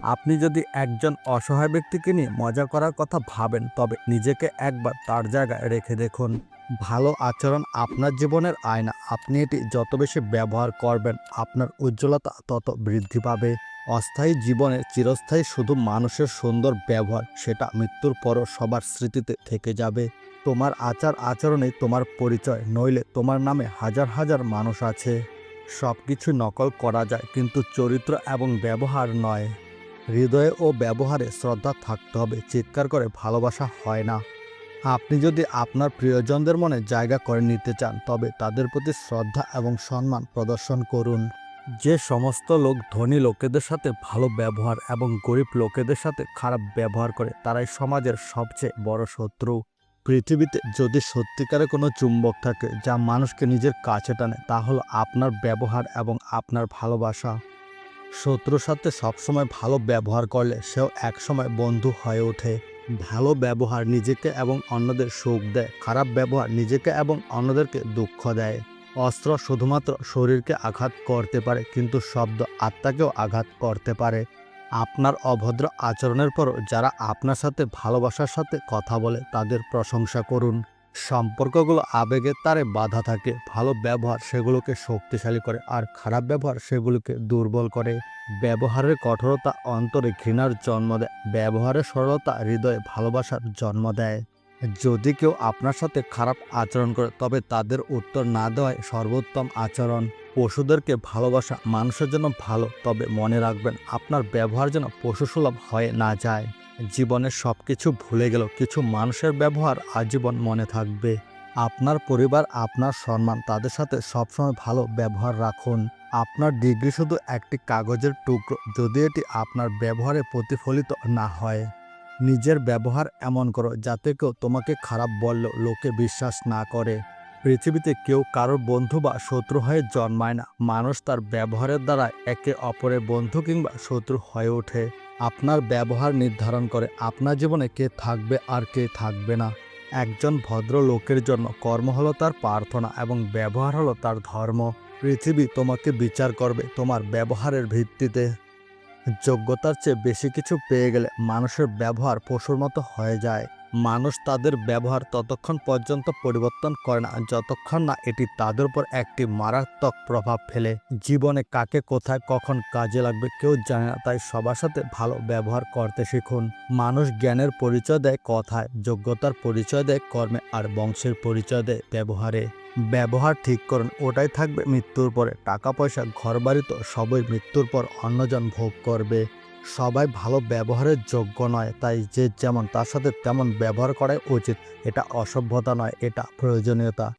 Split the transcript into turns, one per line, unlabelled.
আপনি যদি একজন অসহায় ব্যক্তিকে নিয়ে মজা করার কথা ভাবেন, তবে নিজেকে একবার তার জায়গায় রেখে দেখুন। ভালো আচরণ আপনার জীবনের আয়না। আপনি এটি যত বেশি ব্যবহার করবেন, আপনার উজ্জ্বলতা তত বৃদ্ধি পাবে। অস্থায়ী জীবনের চিরস্থায়ী শুধু মানুষের সুন্দর ব্যবহার, সেটা মৃত্যুর পরও সবার স্মৃতিতে থেকে যাবে। তোমার আচার আচরণে তোমার পরিচয়, নইলে তোমার নামে হাজার হাজার মানুষ আছে। সব কিছু নকল করা যায়, কিন্তু চরিত্র এবং ব্যবহার নয়। হৃদয়ে ও ব্যবহারে শ্রদ্ধা থাকতে হবে, চিৎকার করে ভালোবাসা হয় না। আপনি যদি আপনার প্রিয়জনদের মনে জায়গা করে নিতে চান, তবে তাদের প্রতি শ্রদ্ধা এবং সম্মান প্রদর্শন করুন। যে সমস্ত লোক ধনী লোকেদের সাথে ভালো ব্যবহার এবং গরিব লোকেদের সাথে খারাপ ব্যবহার করে, তারাই সমাজের সবচেয়ে বড় শত্রু। পৃথিবীতে যদি সত্যিকারে কোনো চুম্বক থাকে যা মানুষকে নিজের কাছে টানে, তা হলো আপনার ব্যবহার এবং আপনার ভালোবাসা। শত্রুর সাথে সবসময় ভালো ব্যবহার করলে সেও একসময় বন্ধু হয়ে ওঠে। ভালো ব্যবহার নিজেকে এবং অন্যদের সুখ দেয়, খারাপ ব্যবহার নিজেকে এবং অন্যদেরকে দুঃখ দেয়। অস্ত্র শুধুমাত্র শরীরকে আঘাত করতে পারে, কিন্তু শব্দ আত্মাকেও আঘাত করতে পারে। আপনার অভদ্র আচরণের পরও যারা আপনার সাথে ভালোবাসার সাথে কথা বলে, তাদের প্রশংসা করুন। সম্পর্কগুলো আবেগের তারে বাঁধা থাকে। ভালো ব্যবহার সেগুলোকে শক্তিশালী করে, আর খারাপ ব্যবহার সেগুলোকে দুর্বল করে। ব্যবহারের কঠোরতা অন্তরে ঘৃণার জন্ম দেয়, ব্যবহারের সরলতা হৃদয়ে ভালোবাসার জন্ম দেয়। যদি কেউ আপনার সাথে খারাপ আচরণ করে, তবে তাদের উত্তর না দেওয়াই সর্বোত্তম আচরণ। পশুদেরকে ভালোবাসা মানুষের জন্য ভালো, তবে মনে রাখবেন আপনার ব্যবহার যেন পশুসুলভ হয়ে না যায়। জীবনের সব কিছু ভুলে গেল, কিছু মানুষের ব্যবহার আজীবন মনে থাকবে। আপনার পরিবার, আপনার সম্মান, তাদের সাথে সবসময় ভালো ব্যবহার রাখুন। আপনার ডিগ্রি শুধু একটি কাগজের টুকরো, যদি এটি আপনার ব্যবহারে প্রতিফলিত না হয়। নিজের ব্যবহার এমন করো যাতে কেউ তোমাকে খারাপ বললেও লোকে বিশ্বাস না করে। পৃথিবীতে কেউ কারোর বন্ধু বা শত্রু হয়ে জন্মায় না, মানুষ তার ব্যবহারের দ্বারা একে অপরের বন্ধু কিংবা শত্রু হয়ে ওঠে। আপনার ব্যবহার নির্ধারণ করে আপনার জীবনে কে থাকবে আর কে থাকবে না। একজন ভদ্র লোকের জন্য কর্ম হলো তার প্রার্থনা এবং ব্যবহার হলো তার ধর্ম। পৃথিবী তোমাকে বিচার করবে তোমার ব্যবহারের ভিত্তিতে। যোগ্যতার চেয়ে বেশি কিছু পেয়ে গেলে মানুষের ব্যবহার পশুর মতো হয়ে যায়। মানুষ তাদের ব্যবহার ততক্ষণ পর্যন্ত পরিবর্তন করে না, যতক্ষণ না এটি তাদের উপর একটি মারাত্মক প্রভাব ফেলে। জীবনে কাকে কোথায় কখন কাজে লাগবে কেউ জানে না, তাই সবার সাথে ভালো ব্যবহার করতে শিখুন। মানুষ জ্ঞানের পরিচয় দেয় কথায়, যোগ্যতার পরিচয় দেয় কর্মে, আর বংশের পরিচয় দেয় ব্যবহারে। ব্যবহার ঠিক করুন, ওটাই থাকবে মৃত্যুর পরে। টাকা পয়সা ঘরবাড়ি তো সবই মৃত্যুর পর অন্যজন ভোগ করবে। সবাই ভালো ব্যবহারের যোগ্য নয়, তাই যে যেমন তার সাথে তেমন ব্যবহার করাই উচিত। এটা অসভ্যতা নয়, এটা প্রয়োজনীয়তা।